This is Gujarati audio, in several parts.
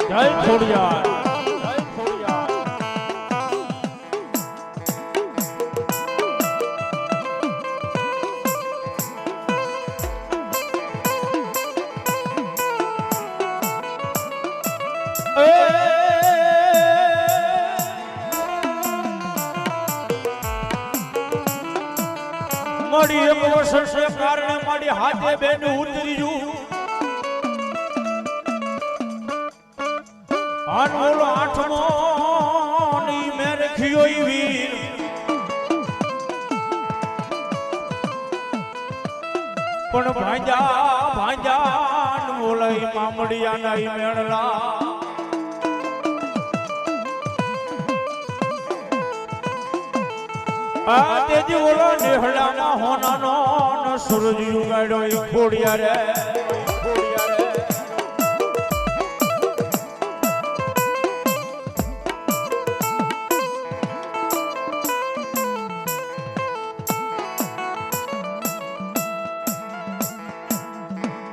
જય ખોડિયાર મારી એક વર્ષે કારણે મારી હાથે બેન ઉતરી જુ આનોલ આઠમો ની મે રખ્યો વીર પણ ભાંજા બોલાઈ મામડિયા નાઈ મેળલા આ તેજી ઓલો નેહડાના હોનાનો સૂરજ ઉગાડ્યો ખોડિયા રે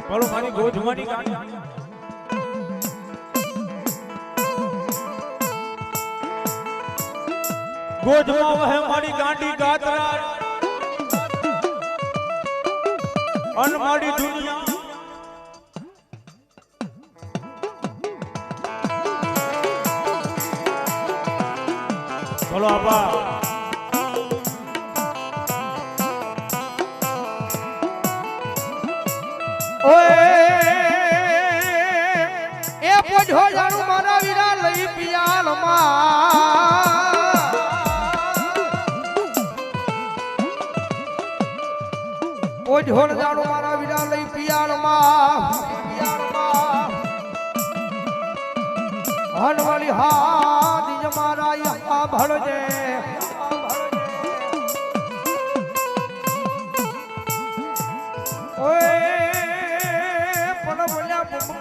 બોલો મારી ગોધમાની ગાડી ગોધમાં વહે મારી ગાંડી ગાતરા અન મારી દુનિયા બોલો આપા એ પોજો જાણું મારા વીરા લઈ પિયાલમાં પોજો જાણું મારા વીરા લઈ પિયાલમાં હનવાલી હાથ મારા યા ભળજે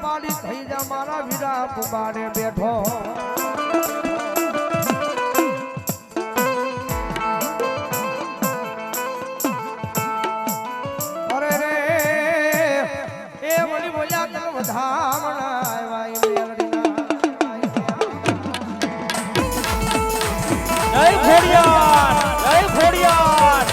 પાડી થઈ જા મારા વીરા પુબાડે બેઠો અરે રે એ વળી બોલ્યા તને વધામણા આવ્યા જય ખોડિયાર જય ખોડિયાર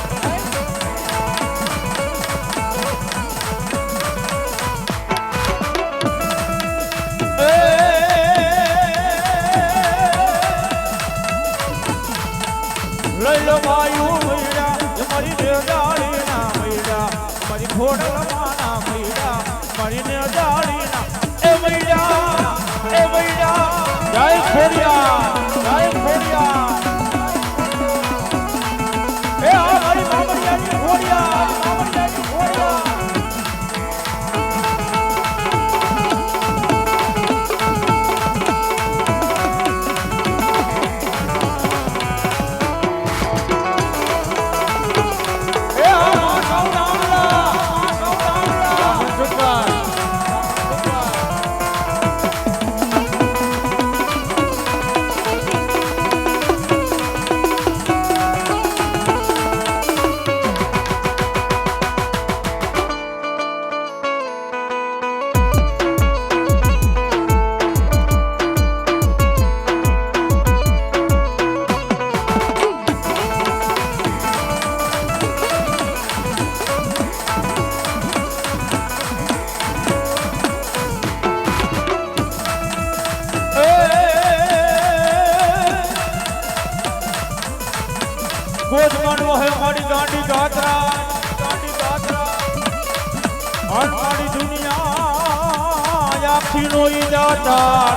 લઈલો વાયુ મૈડા મારી દેવડાળી ના મૈડા મારી ખોડલમાં ના મૈડા મારી દેવડાળી ના એ મૈડા જય ખોડિયાર જય ખોડિયાર એ આ મારી મામડિયાની ખોડિયાર મામડિયાની ખોડિયાર ગોધમાનો હે મારી ગાંડી ગાતરા અન મારી દુનિયા આખી રોઈ જાતા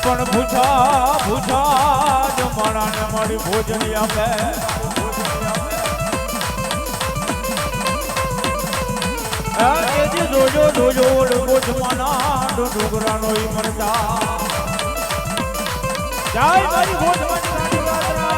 પણ ભૂછા જમાણા ને મારી ભોજની આપે જોજો ગોધમાના ડુગરાનો મરતા જય મારી ગોધમાની ગાંડી ગાતરા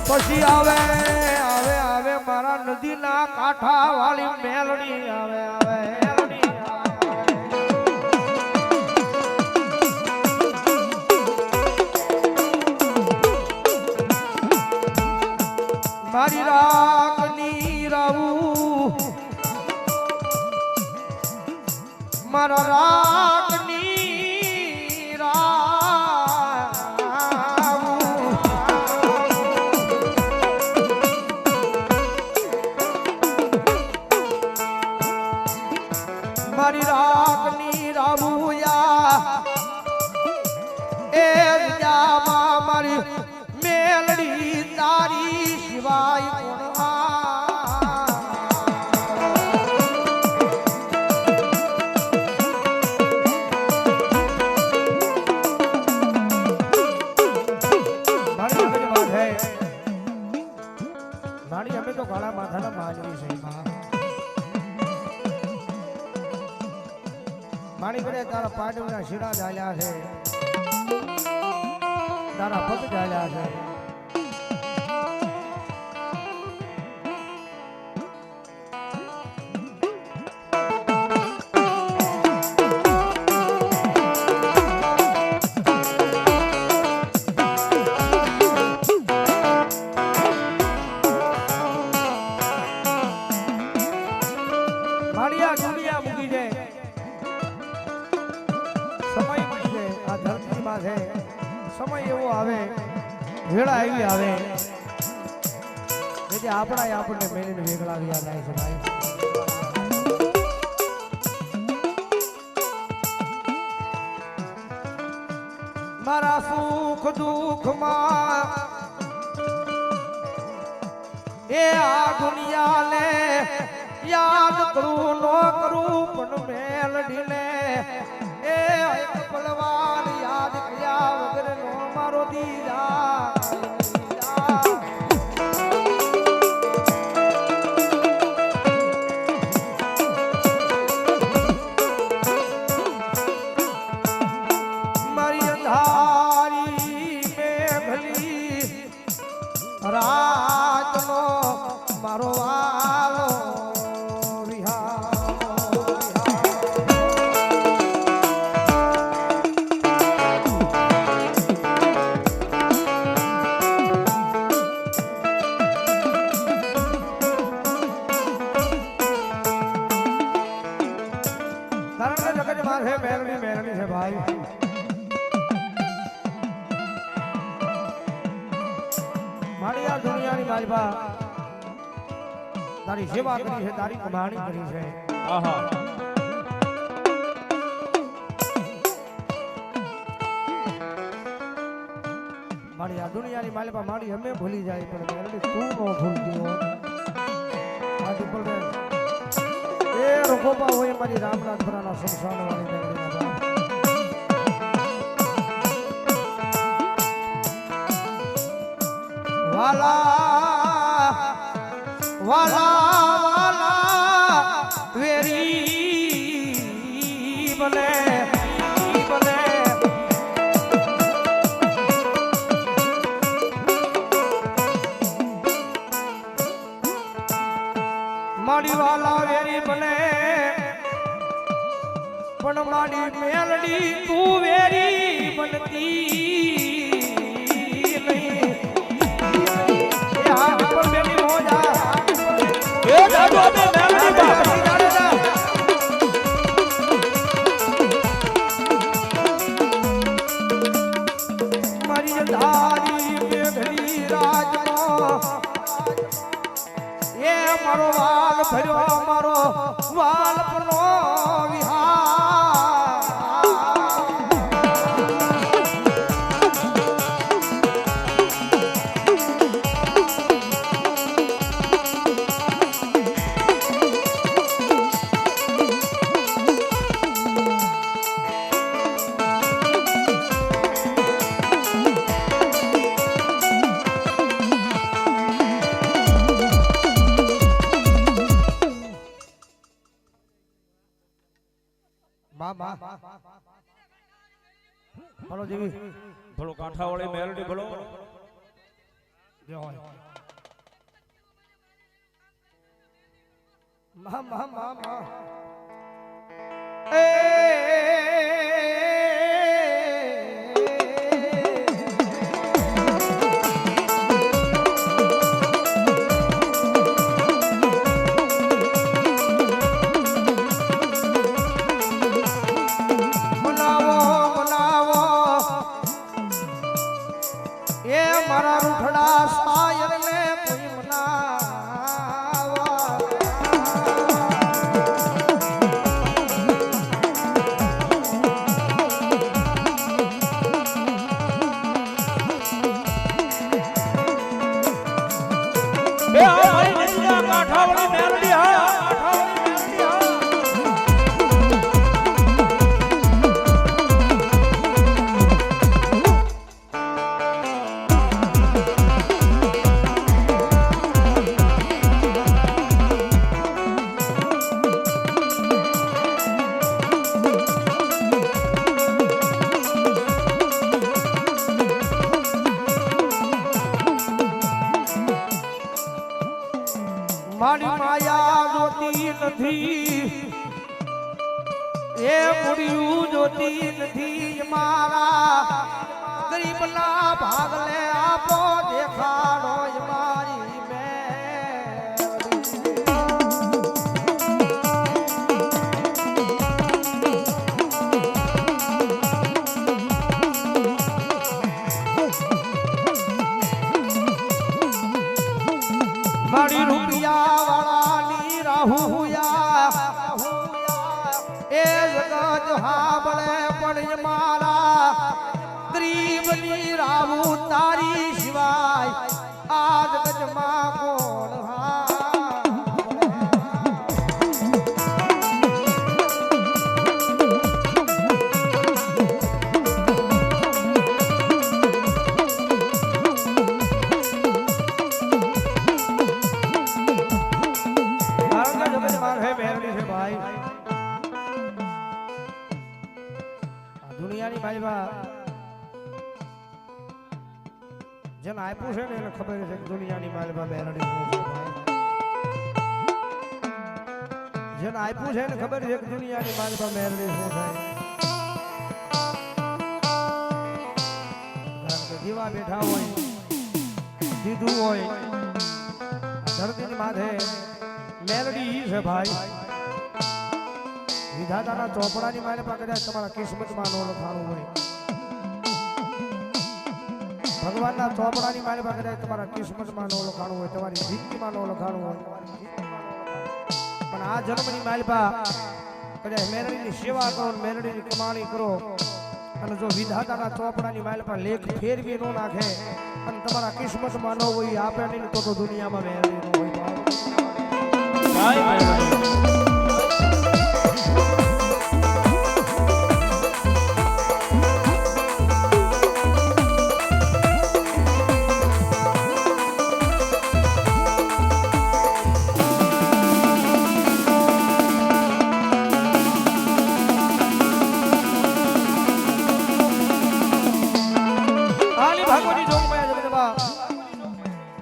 પછી આવે આવે આવે મારા નદીના કાંઠા વાળી મેલડી આવે આવે મેલડી મારી રાગની રાવું મારા રાગની રાવું મારી રાગની રાવુયા એ જામાં મારી મેલડી તારી શિવાય કોણ મારી અમે તો કાળા માથાના માજવી છે માણી કરે તારા પાડવના શીડા ઝાલ્યા છે તારા પગ ઝાલ્યા છે માળિયા દુનિયા મૂકી દે સમય મૂકી દે આ ધરતીમાં છે સમય એવો આવે વેળા એવી આવે કે આપણા આપણને મેળીને વેગળા ગયા જાય છે ભાઈ મારા સુખ દુઃખમાં એ આ દુનિયાને યાદ કરું નો કરું પણ મેલડીને એ પલવાર યાદ કર્યા વગર નો મારો દીરા મારી અંધારી મેઘલી રાતનો મારો વાલો મેલડી મેલડી છે ભાઈ મારી આ દુનિયાની માલબા તારી સેવા કરી છે તારી કમાણી કરી છે આહા મારી આ દુનિયાની માલબા મારી અમે ભૂલી જાય પણ મેલડી તું નો ભૂલતી હો આ દીપલ એ રોકોપા હોય મારી રામનાથપુરાના સંસાર વાળી મેલડીના વાલા વાલા વાલા વેરી બને બને માડી વાલા વેરી બને પણ માડી મેલડી તું વેરી બનતી મારો વાલ ભર્યો મારો વાલ પનો વિહાર ભલો કાંઠાવાળી મેલડી ભલો જય હોય મા મારા રૂઠડા સાયર ને કોઈ મનાવા બે મારી નદીના કાંઠાવાળી મેલડી હા મારી માયા જોતી નથી એ મુડિયું જોતી નથી મારા ગરીબના ભાગલે આપો દેખાડો મારી મારી રૂપિયા વાળાની રાહુયા એ જગત હાબળે પણ મારા ગરીબની રાહુ તારી સિવાય આ જગતમાં કોણ દુનિયાની માલમાં જેને આપ્યું છે ને એને ખબર છે કે દુનિયાની માલમાં મેલડી શું છે જેને આપ્યું છે ને ખબર છે કે દુનિયાની માલમાં મેલડી શું થાય કારણ કે દીવા બેઠા હોય દીધું હોય ધરતીની માથે મેલડી છે ભાઈ વિધાતાના ચોપડાની માને પણ કદાચ તમારા કિસ્મતમાં નો લખાણું હોય ભગવાનના ચોપડાની માને પણ કદાચ તમારા કિસ્મતમાં નો લખાણું હોય તમારી જિંદગીમાં નો લખાણું હોય પણ આ જન્મની માલપા કદાચ મેલડીની સેવા કરો મેલડીની કમાણી કરો અને જો વિધાતાના ચોપડાની માલપા લેખ ફેરવી નો નાખે અને તમારા કિસ્મતમાં ન હોય આપે નહીં તો દુનિયામાં મેલડી ન હોય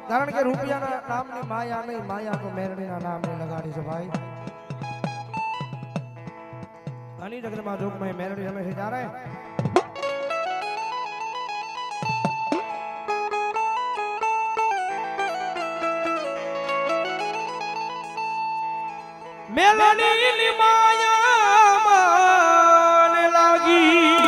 કારણ કે રૂપિયાના નામની માયા નહીં માયા તો મેરડીના નામની લગાડી છે ભાઈ આની જગતમાં જોગમાં મેરડી હંમેશા ત્યારે મેલડીની માયા મને લાગી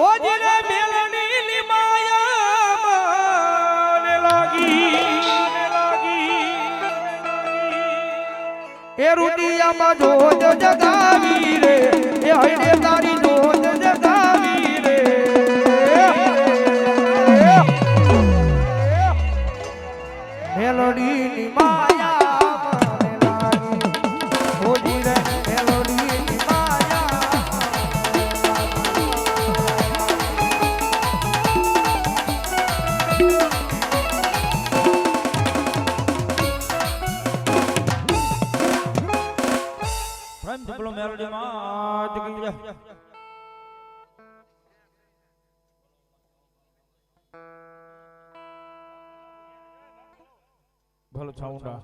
ઓજરે મેલડીની માયા મને લાગી એ રૂડિયામાં જોજ જગાવી રે એ હૈડે તારી જોજ જગાવી રે મેલડીની માયા મને લાગી ઓજી રે મેલડીની માયા પ્રેમ બોલો મેલડી માં ભલો છાઉંડા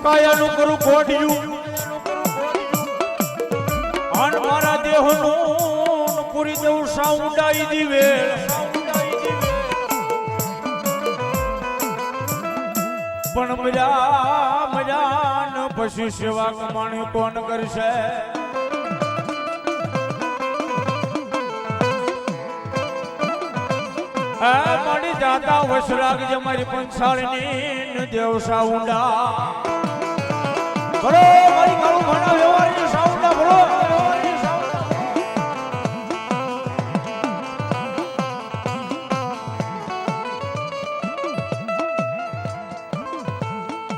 કાયાનું કરું કોઢિયું અન મારા દેહનું પૂરી દેવું સાઉન્ડાઈ દીવે પણ મજા ન પછી સેવા કમાણી કોણ કરશે મારી જાતા વસરાગ જે મારી પંચાળની દેવ સાઉન્ડા ભરો મારી કાળું ભાણા વ્યવહારની સાઉન્ડા ભરો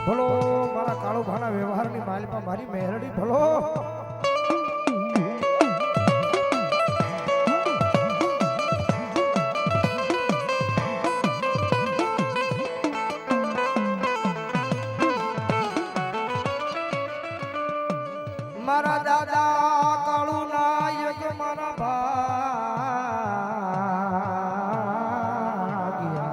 ભલો મારા કાળુ ભાણા વ્યવહારની માલપા મારી મેરડી ભલો મારા દાદા કાળુ નાયક મારા ભાગ્યા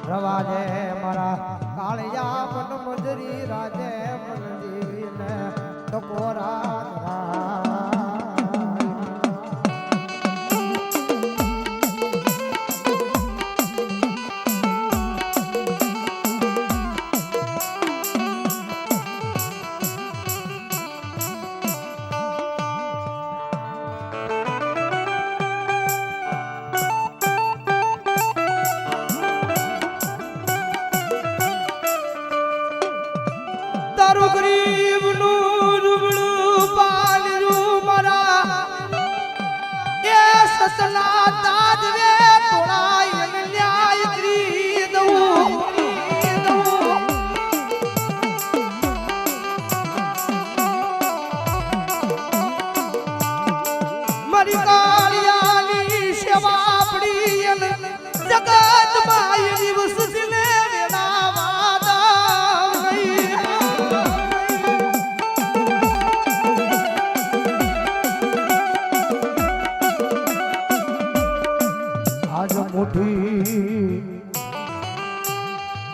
રવાજે મારા કાળિયા મન મજરી રાજે મન જીવીને ટકોરા તારું ગરીબનું રૂબડું પાલ્યું મારા એ સસલા તાજવે તોડાય ન્યાય કરી દઉં મારી કાળિયાની સેવા આપણી જગતમાં એની વસતીને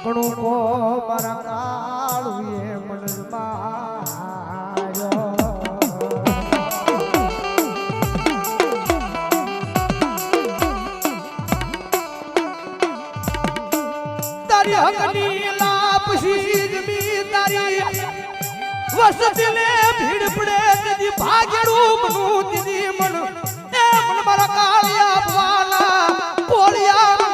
ઘણું કો મારા કાળું એ મનમાં તારી હકની લાપસી જમી તારી વસતીને ભીડ પડે દીદી ભાગેડું મનું દીદી મન એ મન મારા કાળિયા ભવાલા કોળિયા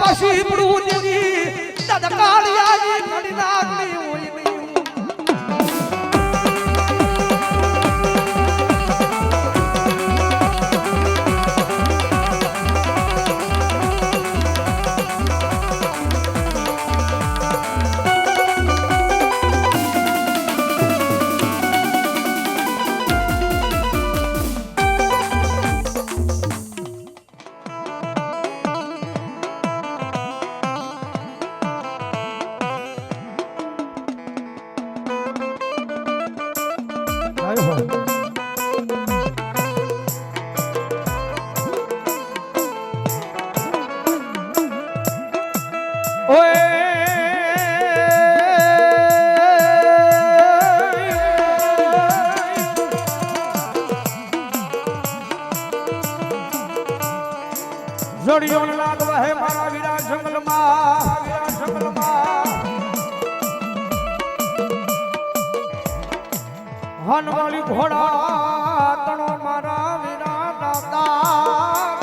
પાછી પડું દેવી દાદા કાળિયાની ઘડી નાગની હોય નહીં જોડિયો લાગવા હે મારા વીરા જંગલમાં હનવાળી ઘોડા તણો મારા વીરા દાતા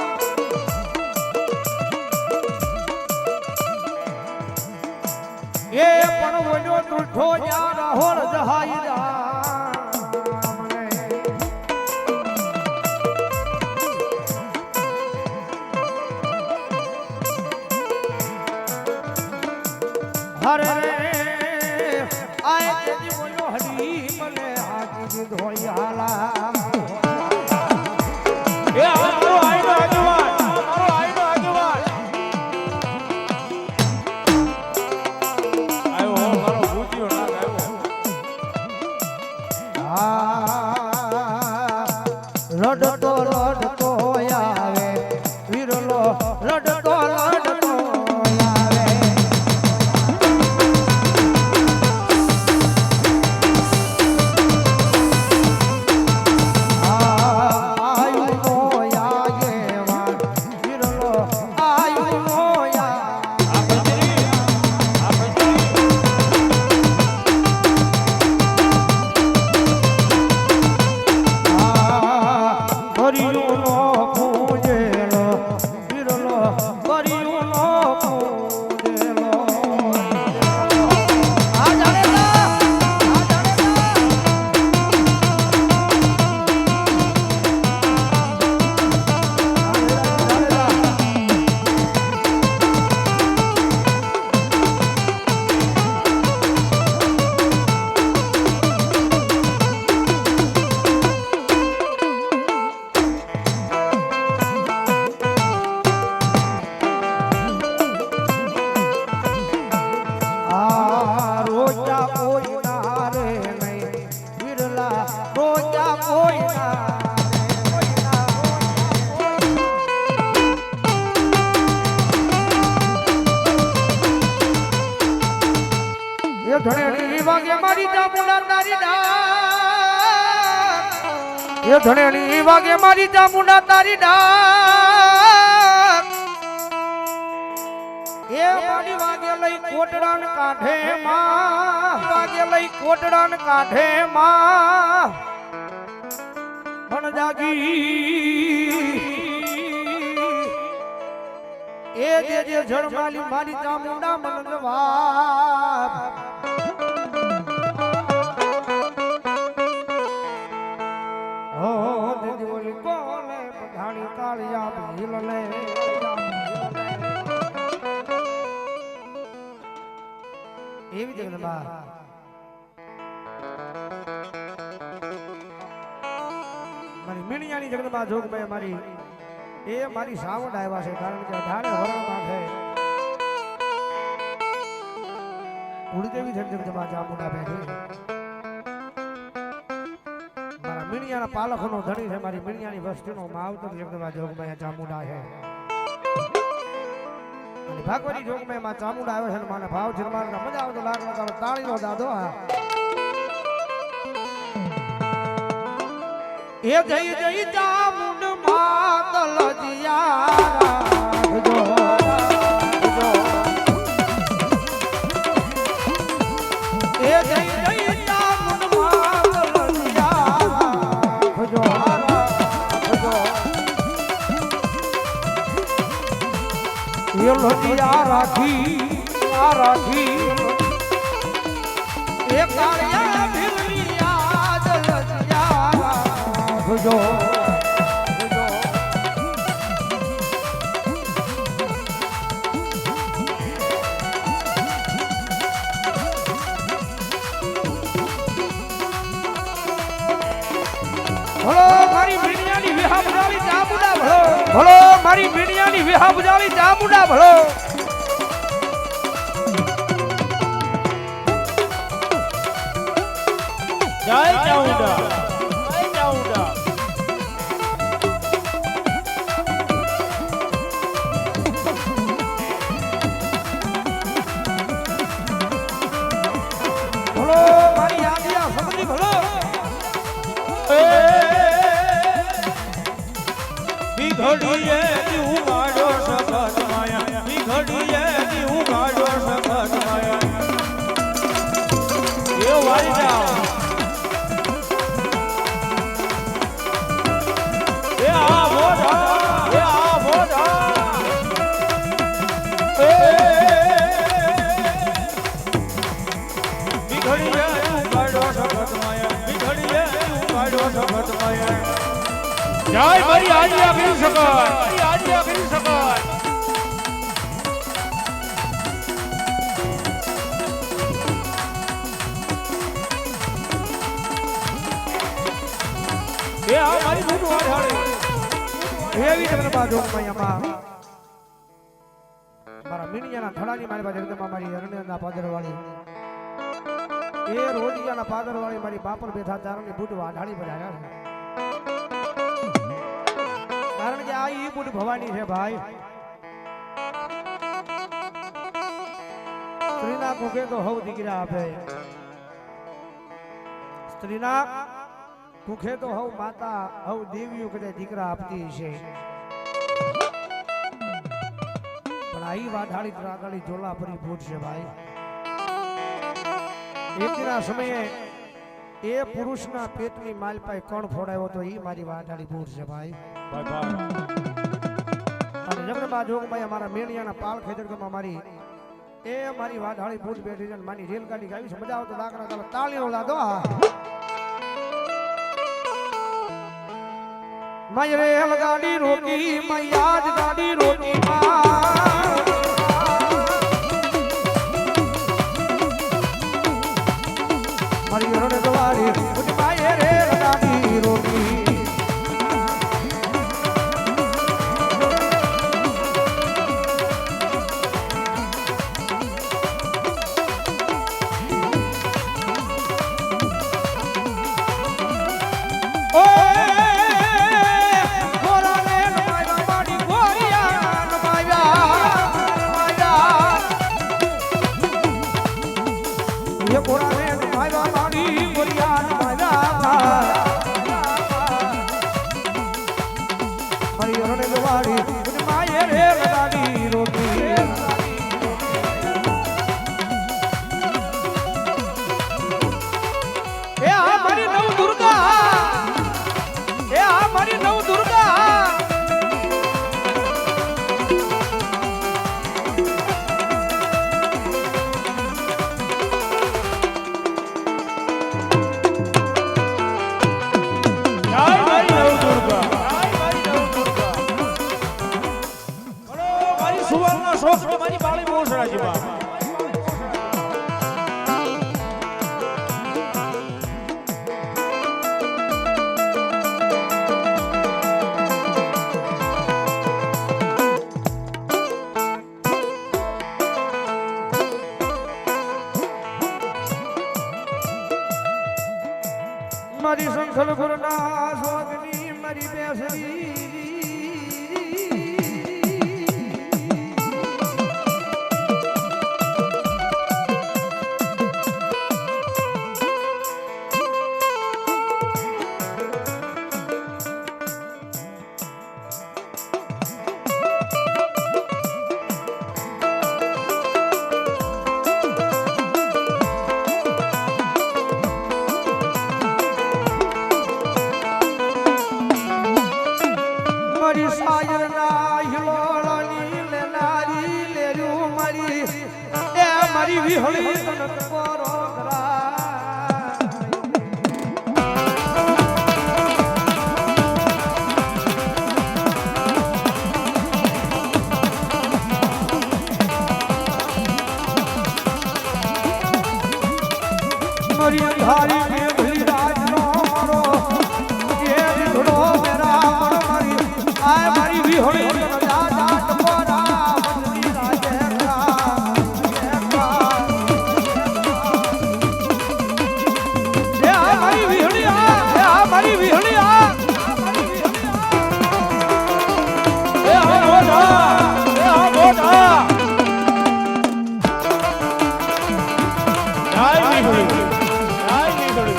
એ પણ વજો તુઠો યાર હોળ જહાઈ હરે રે આય તેજી બોલ્યો હરી મને હાજી ધોળિયાલા એ મારો આઈનો આગેવાન મારો આઈનો આગેવાન આયો હો મારો ભૂતિયો નાગ આવ્યો લડતો આવે વીરલો લડતો ધણેલી વાગે મારી ચામુંડા તારી ડાક એ ધણેલી વાગે મારી ચામુંડા તારી ડાક એ મારી વાગે લઈ કોટડાન કાઢે માં વાગે લઈ કોટડાન કાઢે માં પણ જાગી એ જે જળમાલી મારી ચામુંડા મન જવાબ એવી જગદંબા મારી મીણિયાની જગદંબા જોગભાઈ મારી એ મારી સાવડ આવ્યા છે કારણ કે અઢારે વરણમાં છે કુળદેવી જગદંબા ચામુંડા બેઠી મારા મીણિયાના પાલખનો ધણી છે મારી મીણિયાની વસ્તીનો માવતર જગદંબા જોગભાઈ ચામુંડા છે ભાગવતી જોગમાં માં ચામુંડા આવે છે માને ભાવ જરમાના મજા આવે તો લાગનો તારો તાળીનો દાદો આ એ જય જય ચામુંડ માતલ જીયા જો એ જય જય ચામુંડ માતલ જીયા જો એ આ રાખી એ કાળિયા ભીલની યાદ લજ્યા રાખજો ભલો મારી મીડિયાની વિહા બુજાલી ચામુંડા ભલો ભલો મારી મીડિયાની વિહા બુજાલી ચામુંડા ભલો જય ચાઉંડા જય ચાઉંડા ભલો મારી યાદિયા સમજી ભલો ઘડીએ દીવું ગાડો સખત માયા ઘડીએ દીવું ગાડો સખત માયા એ વાઈ જાઓ એ આ બોધા એ ઘડીએ દીવું ગાડો સખત માયા ઘડીએ દીવું ગાડો સખત માયા જય મારી આજ્ઞા કરી શકાય મારી આજ્ઞા કરી શકાય એ આ મારી બૂટ વાળાડી એવી તમને બાજુ મૈયામાં મારા મીણિયાના થડાની મારી પાસે એકદમ મારી હરણના પાદરવાળી એ રોજિયાના પાદરવાળી મારી બાપર બેઠા ચારણની બૂટ વાઢાડી બજાવ્યા છે કારણ કે આ ઈ બુટ ભવાની છે ભાઈ સ્ત્રીના કુકે તો હવ દીકરા આપે સ્ત્રીના કુખે તો હવ માતા હવ દેવીઓ કદે દીકરા આપતી છે પણ આ ઈ વાઢાળી ત્રાગાળી ઝોલા ભરી બુટ છે ભાઈ એકના સમયે એ પુરુષના પેટની માલ પાય કોણ ફોડાયો તો ઈ મારી વાઢાળી બુટ છે ભાઈ અને જગન્નાથ જોગભાઈ અમારા મેણિયાના પાલ ખેતરમાં મારી એ મારી વાઢાળી બૂટ બેઠી છે મારી રેલગાડી ગાવી છે મજા આવતો દાખલા તમે તાળીનો લાદો મારી રેલગાડી રોકી મારી આજ ગાડી રોકી મારી રણ દવારી મારી રેલગાડી રોકી મારી બાળી મોસડા જેવા મારી સંખલ ગુરના સ્વાગની મારી બેસરી વિહળી કનક પરો કરાય મારી અંધારી મેઘલી રાજનો મારો એ ધૂળો મેરા મારી આય મારી વિહળી કનક જાટ પરા બદલી રાજે મારી વિહળી મારી વિહળી એ હા મોઢા એ હા મોઢા જાય નીકળી જાય નીકળી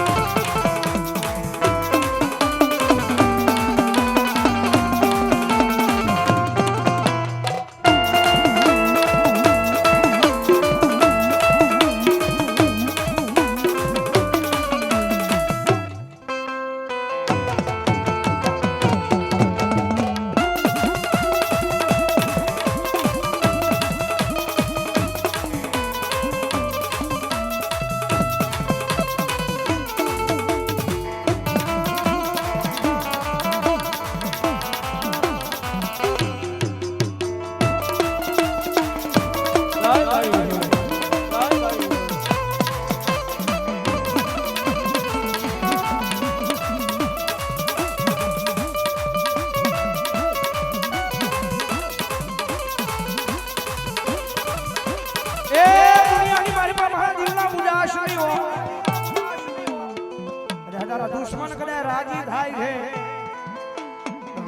દુશ્મન કદાચ રાજી થાય છે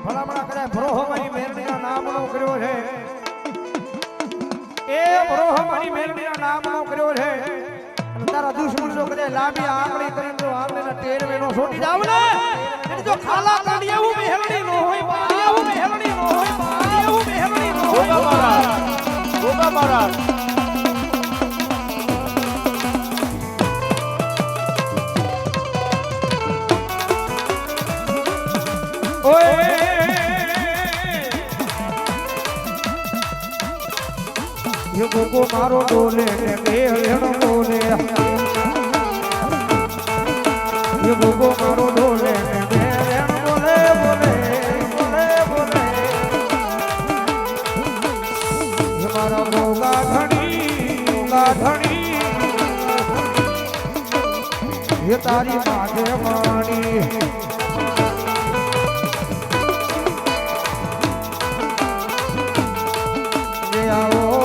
ભલામણા કદાચ ભરોહો મારી મેરડીના નામનો કર્યો છે એ ભરોહો મારી મેરડીના નામનો કર્યો છે અને તારા દુશ્મન જો કદાચ લાંબી આંગળી કરીને જો આંગળીના ટેરવે નો છોટી જાવ ને એટલે જો ખાલા કાઢી એવું મેહરડી નો હોય બા એવું મેહરડી નો હોય બા એવું મેહરડી નો હોય ગોગા મહારાજ ये गोगो मारो डोले ने मेहण बोले ये गोगो मारो डोले ने मेहण बोले बोले बोले बोले ये मारा गोगा धनी ये तारी मागे मानी आओ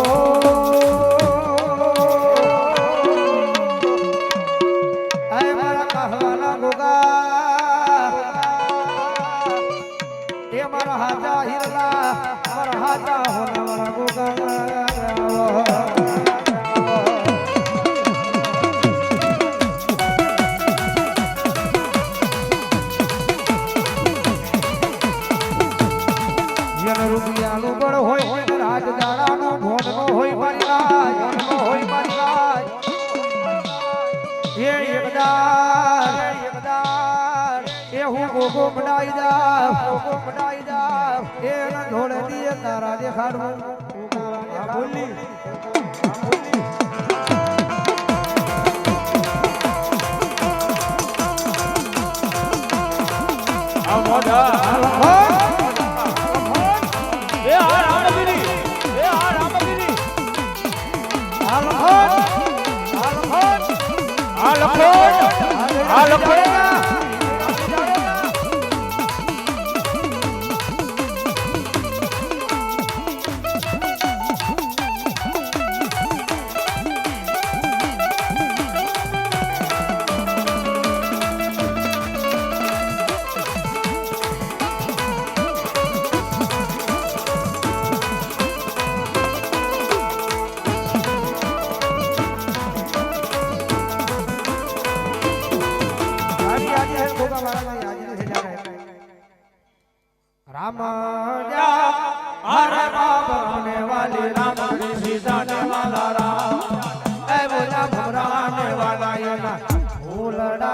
हाजा हिरला और हाजा होना वाला गोगा जन रुपया नु बड़ होय राज दाड़ा नु भोन नो होय मारी राज भोन नो होय मारी राज ये एकदार ए हूँ गोगो मनाई जा ए न ढोले दिए तारा देखाड़ू बोली राम जा हरे बाबने वाली राम सीता ने वाला राम ऐ बोला भमराने वाला ये ना भूलड़ा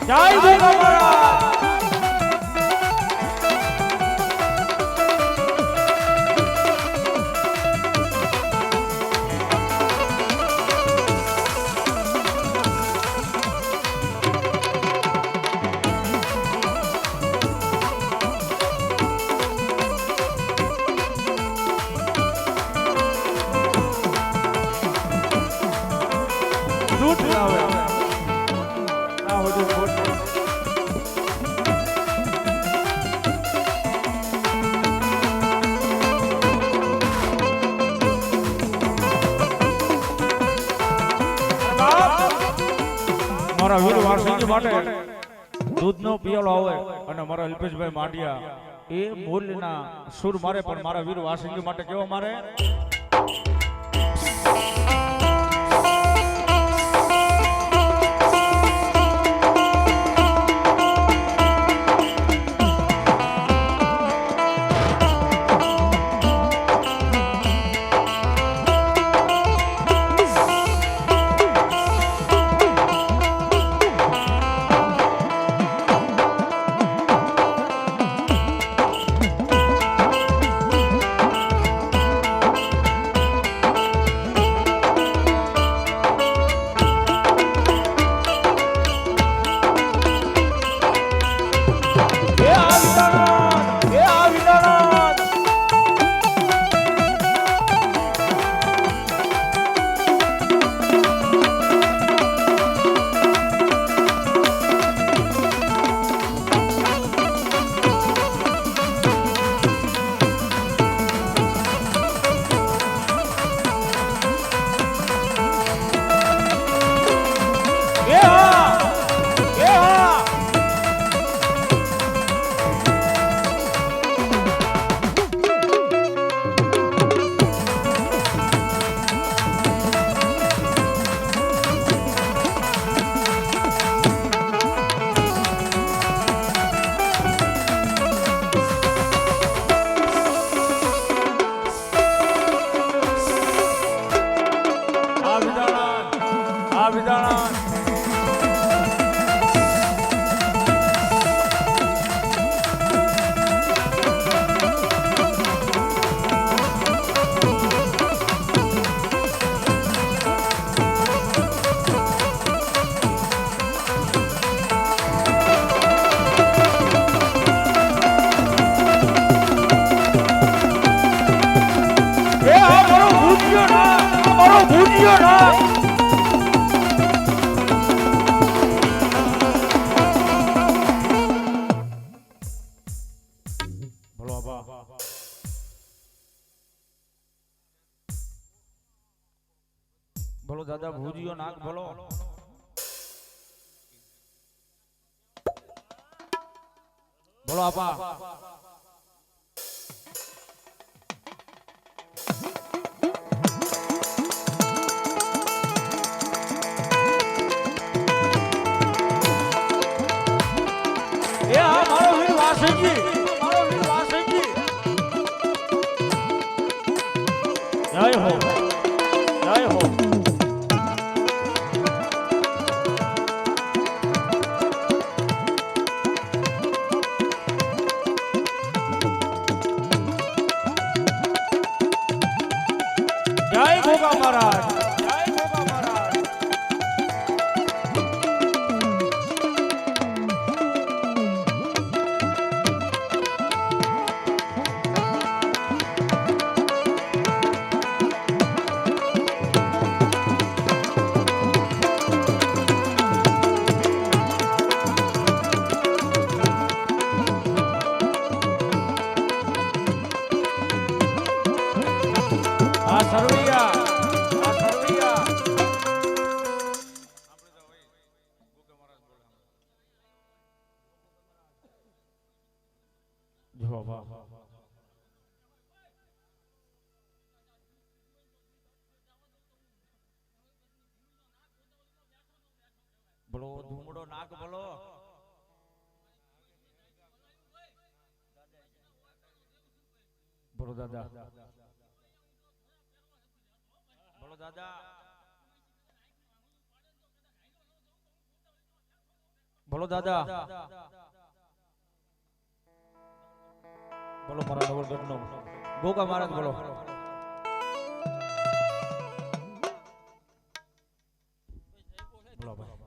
જય ભોગા મહારાજ દૂધ લાવે ના હોજો ખોટ મારા વીર વારસિંગી માટે દૂધનો પિયાલો આવે અને મારા અલ્પેશભાઈ માંડિયા એ મૂલ્યના સુર મારે પણ મારા વીર વારસિંગી માટે કેવો મારે ભલો દાદા ભૂજીયો નાક ભલો ભલો આપા એ આ મારો વીર વાસંગી જય હો જય હો ભોગા મહારાજ જય ભોગા મહારાજ આ સરવૈયા બોલો ધૂમડો નાક બોલો બોલો દાદા બોલો દાદા બોલો દાદા, બોલો મારા નવરગઢનો ગોગા મહારાજ, બોલો. બોલો ભાઈ.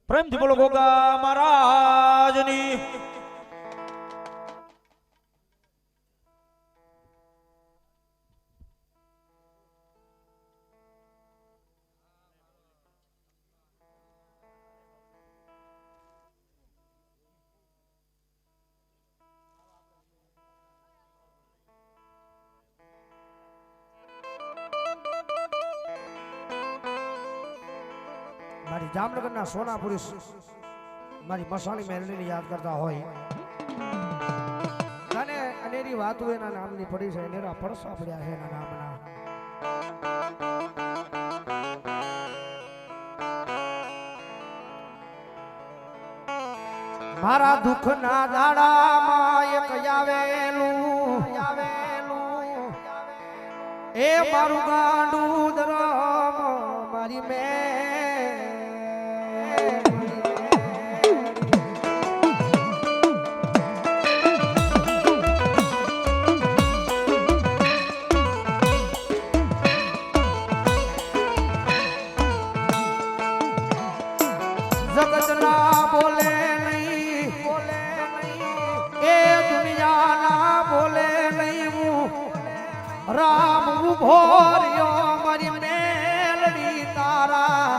પ્રેમથી બોલો ગોગા મહારાજની. મારી જામનગરના સોનાપુરી મારી મસાણી મેલડીને યાદ કરતા હોય અને અનેરી વાતો એના નામની પડી છે, અનેરા પડસા પડ્યા છે એના નામના. મારા દુઃખના દાડામાં એક આવેલું એ મારું ગાંડું ધરમ મારી જગતના બોલે નહીં એ દુનિયાના બોલે નહીં, હું રામ ઉભો રહ્યો મારી મેલડી તારા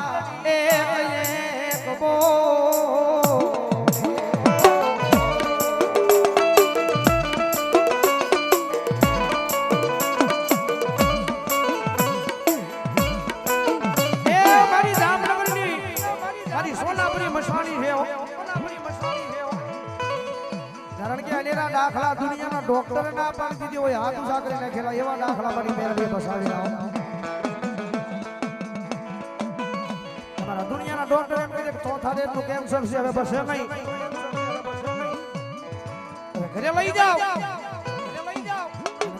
એક એક બોલ. એ મારી જામનગરની મારી સોનાપુરી મસાણી છે, કારણ કે અનેરા દાખલા દુનિયાના ડોક્ટર ના પણ દીધી હોય, હાથ ઉસા કરી નાખેલા એવા દાખલા મારી મેળવી બસાવી લાવો. તમારા દુનિયાના ડોક્ટર એમ કહે કે ચોથા દેશનું કેન્સર છે, હવે બસે નહીં, ઘરે લઈ જાઓ.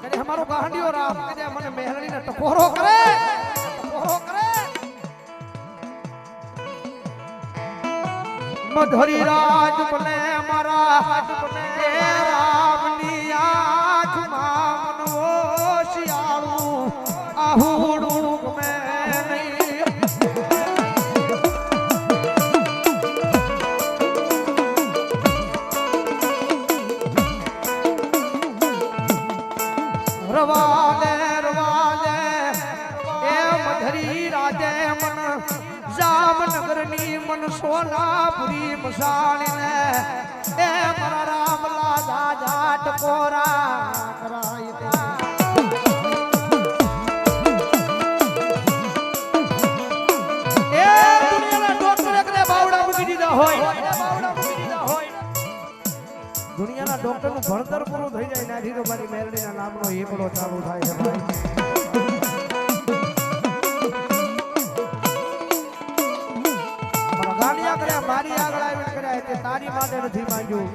કહે અમારો ગાંડીઓ રામ કહે મને મેહરણીને ટકોરો કરે. મધરી રાજ બને મારા રામની આંખમાં મનવો શિયાળું આહુડું ગમે નહીં. રવાલે એ મધરી રાજે મન જામનગરની મન સોનાપુરી મસાણીને એ મારા રામલા દાદા ટકોરા કરાય દે. એ દુનિયાના ડોક્ટર એકને બાવડા મૂકી દીધા હોય, દુનિયાના ડોક્ટરનું ભણતર પૂરું થઈ જાય નાથી તો મારી મેલડીના નામનો એકડો ચાલુ થાય છે ભાઈ. મારી આગળ આવીને કર્યા તે તારી માટે નથી માંગ્યું,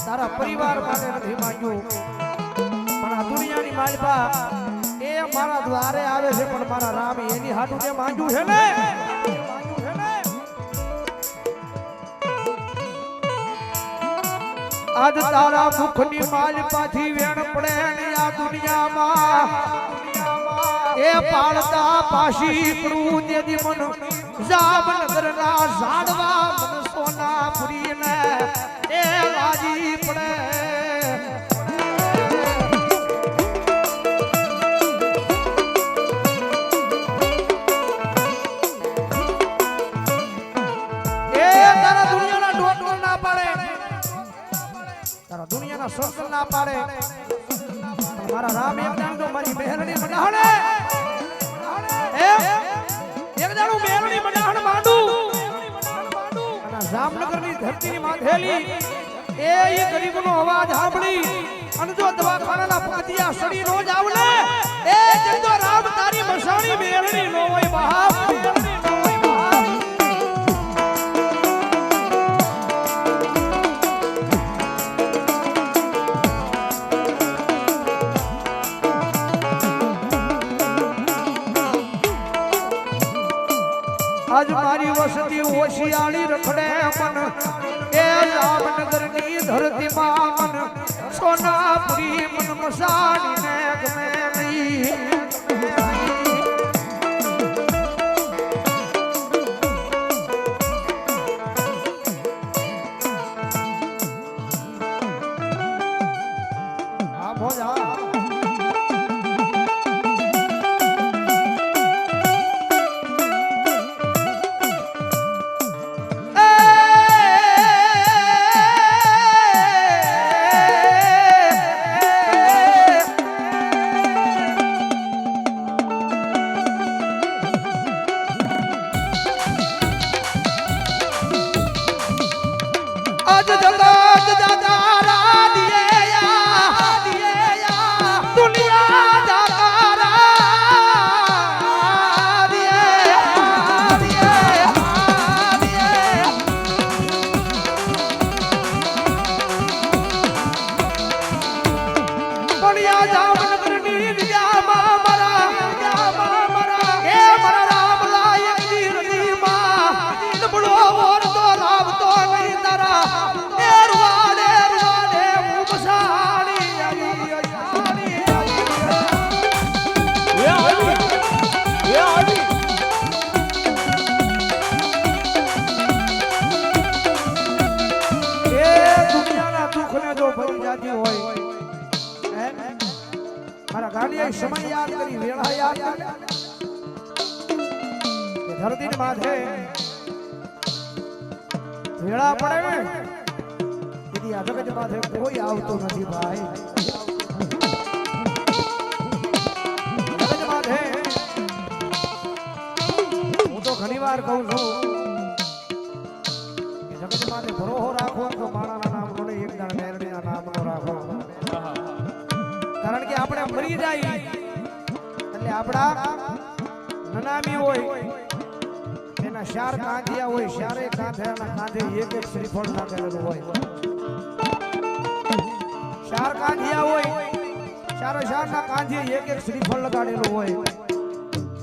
તારા પરિવાર માટે નથી માંગ્યું, પણ આ દુનિયાની માલપા એ મારા દ્વારે આવે છે, પણ મારા રામ એની હાટું તે માંગ્યું છે ને. આજ તારા મુખની માલપાથી વેણ પડે ને આ દુનિયામાં એ પાળતા પાશી પડું તેદી મન જામનગરના ઝાડવા મન સોનાપુરી ને એ લાજી પડે. એ તારા દુનિયાના ડોક્ટર ના પાડે, તારા દુનિયાના સર્કલ ના પાડે, મારા રામ એક દાણ તો મારી મેહરણી મડાહણે એક દાડું મેહરણી મડાહણ માંડું અને જામનગરની ધરતીની માથેલી એ ગરીબનો અવાજ સાંભળી અને જો દવાખાનાના પાટિયા સડી નો જાવ ને એ જતો રામ તારી મસાણી મેહરણી નો હોય બાપ. આજ મારી વસતી ઓશિયાળી રખડે મન એ જામનગર ની ધરતી માં મન સોનાપુરી મન મસાણી ને ગમે નહીં સમય યાદ કરી વેળા યાદ કરી ધરતી ને માથે વેળા પડે ને તેથી આ જગત માથે કોઈ આવતો નથી ભાઈ જગત માથે હું તો ઘણી વાર કહું છું કે જગત માથે ભરોસો રાખો તો માણાના નામ નો એક દાણા મેરડીના નામ નો રાખો કારણ કે આપણે મરી જાય એટલે આપણા નનામી હોય એના ચાર કાંધિયા હોય ચારે કાંધિયાના કાંધે એક એક શ્રીફળ નાખેલું હોય ચાર કાંધિયા હોય ચારે ચારના કાંધે એક એક શ્રીફળ લગાડેલું હોય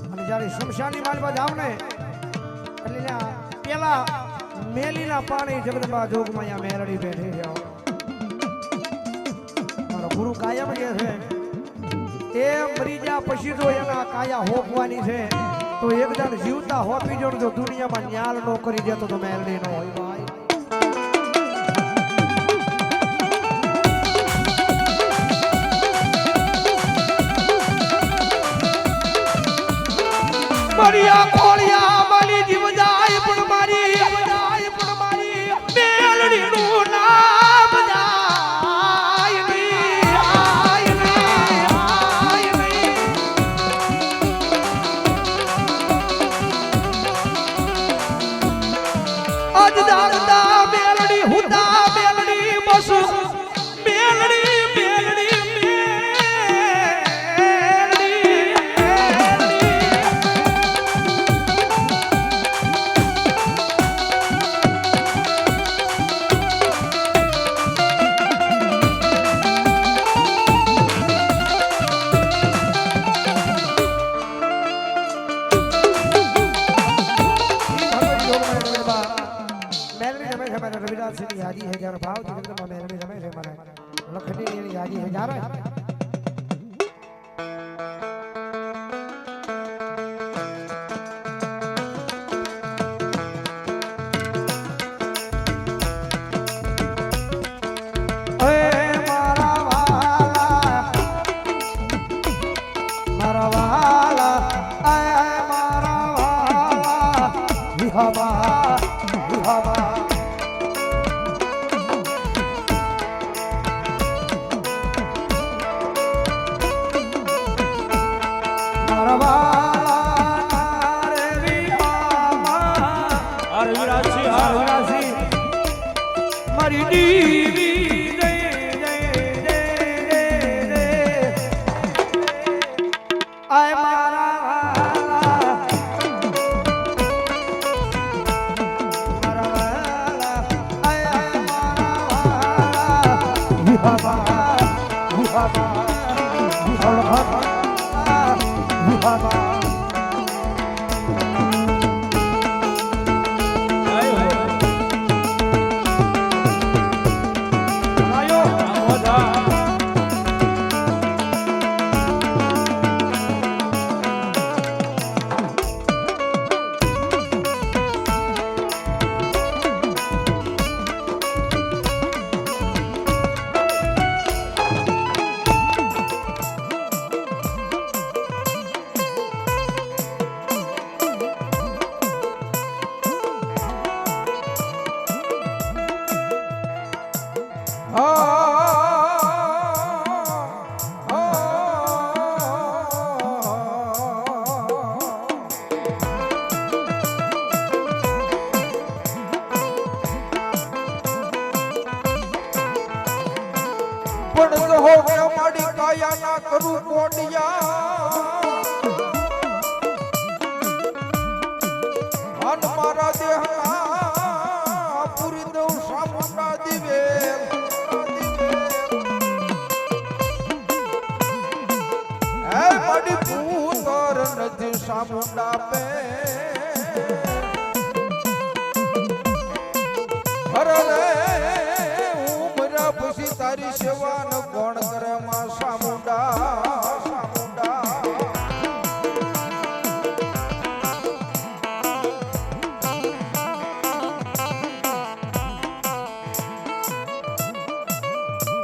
અને જ્યારે શમશાની માલમાં જાવ ને એટલે પેલા મેલીના પાણી જગદંબા જોગમાં અહીંયા મેરડી બેઠી જાઓ ગુરુ કાયમ કે છે એ મરી જા પછી જો એના કાયા હોપવાની છે તો એક જણ જીવતા હોપી જો તો દુનિયામાં ન્યાલ નો કરી દેતો તો મેલડી નો હોય ભાઈ મરિયા કોળિયા માલી જીવ જાય પણ મારી મેલડી નું નામ यादी है जार भाव जगदंबा मेलडी रमे है माने लखनी ની यादी है जार સામુંડા પે અરે રે હું મર્યા પછી તારી સેવા ન કોણ કરે માં સામુંડા સામુંડા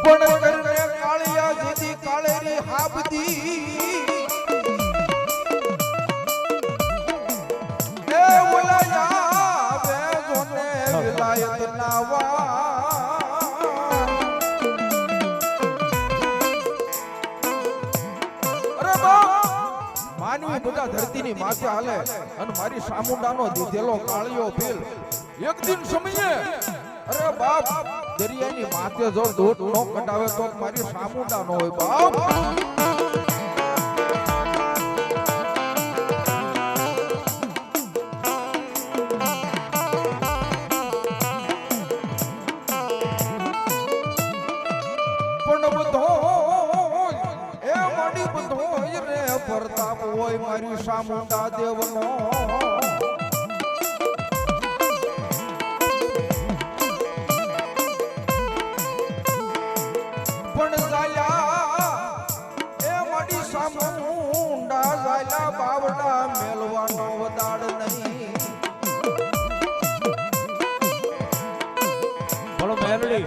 પણ કરને કાળિયા જીતી કાળેરી હાબદી એ ઓલાયા વે જોને વિલાયત નાવા અરે બાપ માનવી બધા ધરતીની માથે હાલે અને મારી સામુંડાનો દીધેલો કાળિયો ભીલ એક દિન સમયે અરે બાપ દરિયાની માથે જો દોટ નો કટાવે તો મારી સામુંડા નો હોય બાપ પણ બધો એ મારી બધો રે પ્રતાપ હોય મારી સામુંડા દેવનો પણ જાયા એ મારી સામુંડા જાયા બાવડા મેલવાનો વદાડ નહીં બોલો મેલડી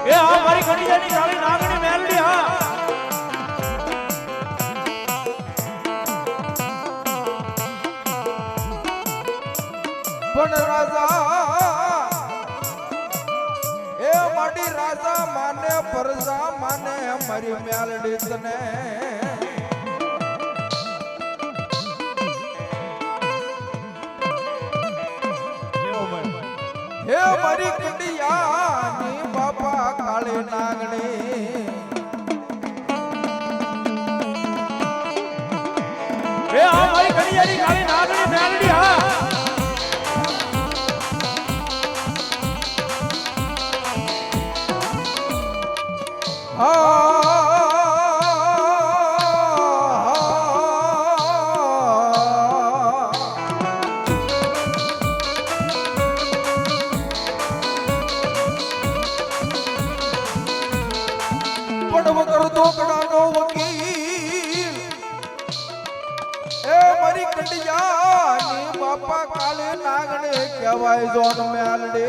એ આ મારી કડીજાની કાળી નાગણી મેલડી હા પણ રાજા એ મારી રાજા માને પરજા માને મારી મેલડી તને હે મારી કડિયાની બાપા કાળે નાગણી એ આ મારી કડીજાની કાળી નાગણી મેલડી હા પણ વગર દોકડાનો વકીલ એ મારી કંડિયાની બાપા કાલે નાગણે કહેવાય જોન મેલડે